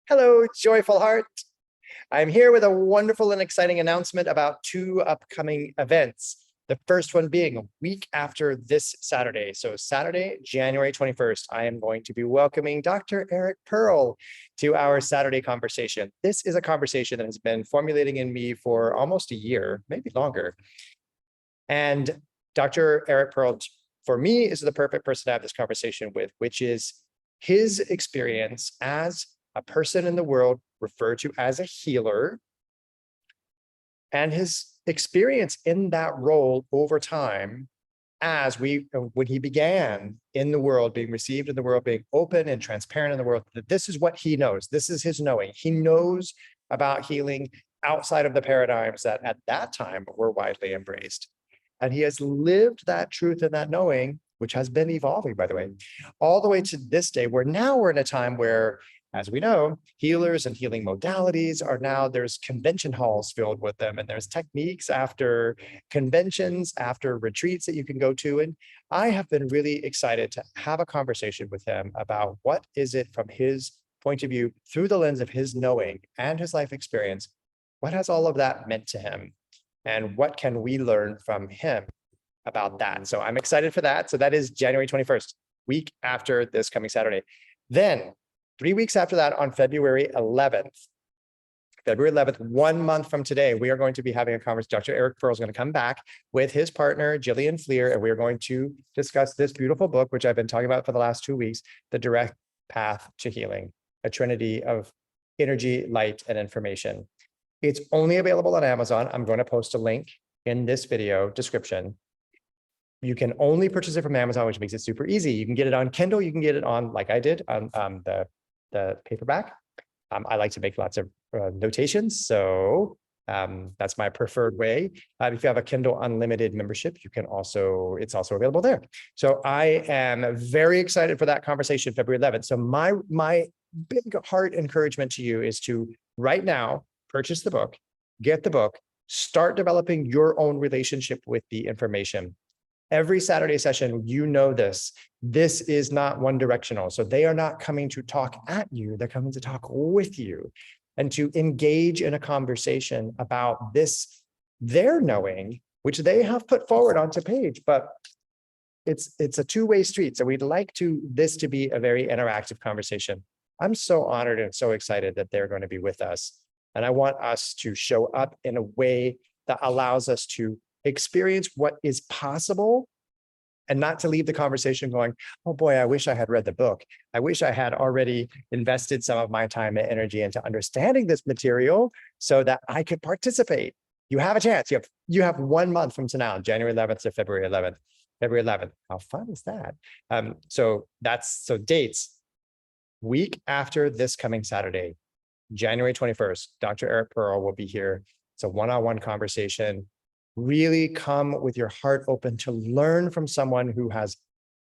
Hello, joyful heart. I'm here with a wonderful and exciting announcement about two upcoming events. The first one being a week after this Saturday. So Saturday, January 21st, I am going to be welcoming Dr. Eric Pearl to our Saturday conversation. This is a conversation that has been formulating in me for almost a year, maybe longer. And Dr. Eric Pearl, for me, is the perfect person to have this conversation with, which is his experience as a person in the world referred to as a healer, and his experience in that role over time as when he began in the world, being received in the world, being open and transparent in the world, that this is what he knows. This is his knowing. He knows about healing outside of the paradigms that at that time were widely embraced. And he has lived that truth and that knowing, which has been evolving, by the way, all the way to this day, where now we're in a time where, as we know, healers and healing modalities are now, there's convention halls filled with them, and there's techniques after conventions, after retreats that you can go to. And I have been really excited to have a conversation with him about what is it from his point of view, through the lens of his knowing and his life experience, what has all of that meant to him? And what can we learn from him about that? So I'm excited for that. So that is January 21st, week after this coming Saturday. Then 3 weeks after that, on February 11th, 1 month from today, we are going to be having a conversation. Dr. Eric Pearl is going to come back with his partner, Jillian Fleer, and we are going to discuss this beautiful book, which I've been talking about for the last 2 weeks, The Direct Path to Healing, a trinity of energy, light, and information. It's only available on Amazon. I'm going to post a link in this video description. You can only purchase it from Amazon, which makes it super easy. You can get it on Kindle. You can get it on, like I did, on the paperback. I like to make lots of notations, so that's my preferred way. If you have a Kindle Unlimited membership, you can also, it's also available there. So I am very excited for that conversation, February 11th. So my big heart encouragement to you is to right now purchase the book, get the book, start developing your own relationship with the information. Every Saturday session, you know this is not one directional. So they are not coming to talk at you, they're coming to talk with you and to engage in a conversation about this, their knowing, which they have put forward onto page, but it's a two-way street. So we'd like this to be a very interactive conversation. I'm so honored and so excited that they're going to be with us. And I want us to show up in a way that allows us to experience what is possible and not to leave the conversation going, oh boy, I wish I had read the book. I wish I had already invested some of my time and energy into understanding this material so that I could participate. You have a chance. You have 1 month from now, January 11th to February 11th. February 11th. How fun is that? So dates. Week after this coming Saturday, January 21st, Dr. Eric Pearl will be here. It's a one-on-one conversation. Really come with your heart open to learn from someone who has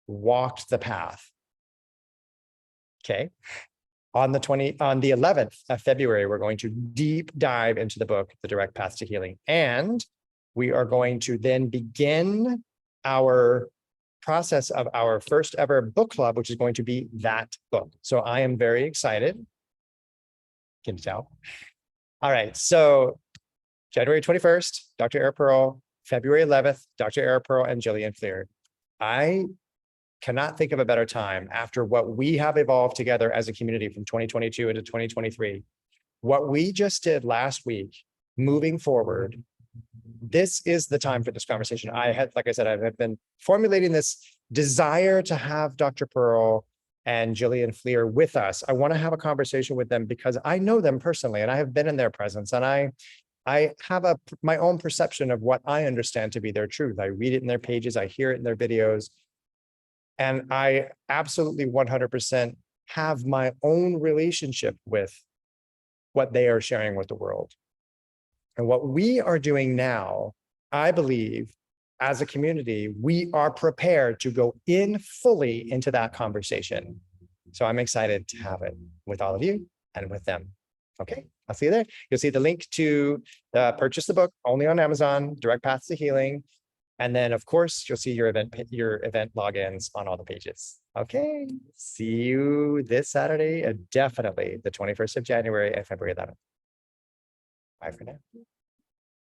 walked the path. Okay. On the 11th of February, we're going to deep dive into the book, The Direct Path to Healing. And we are going to then begin our process of our first ever book club, which is going to be that book. So I am very excited. Can you tell? All right. So January 21st, Dr. Eric Pearl, February 11th, Dr. Eric Pearl and Jillian Fleer. I cannot think of a better time after what we have evolved together as a community from 2022 into 2023. What we just did last week, moving forward, this is the time for this conversation. Like I said, I've been formulating this desire to have Dr. Pearl and Jillian Fleer with us. I want to have a conversation with them because I know them personally and I have been in their presence, and I have my own perception of what I understand to be their truth. I read it in their pages, I hear it in their videos, and I absolutely 100% have my own relationship with what they are sharing with the world. And what we are doing now, I believe, as a community, we are prepared to go in fully into that conversation. So I'm excited to have it with all of you and with them. Okay, I'll see you there. You'll see the link to purchase the book only on Amazon, Direct Paths to Healing. And then, of course, you'll see your event logins on all the pages. Okay, see you this Saturday, definitely the 21st of January and February 11th. Bye for now.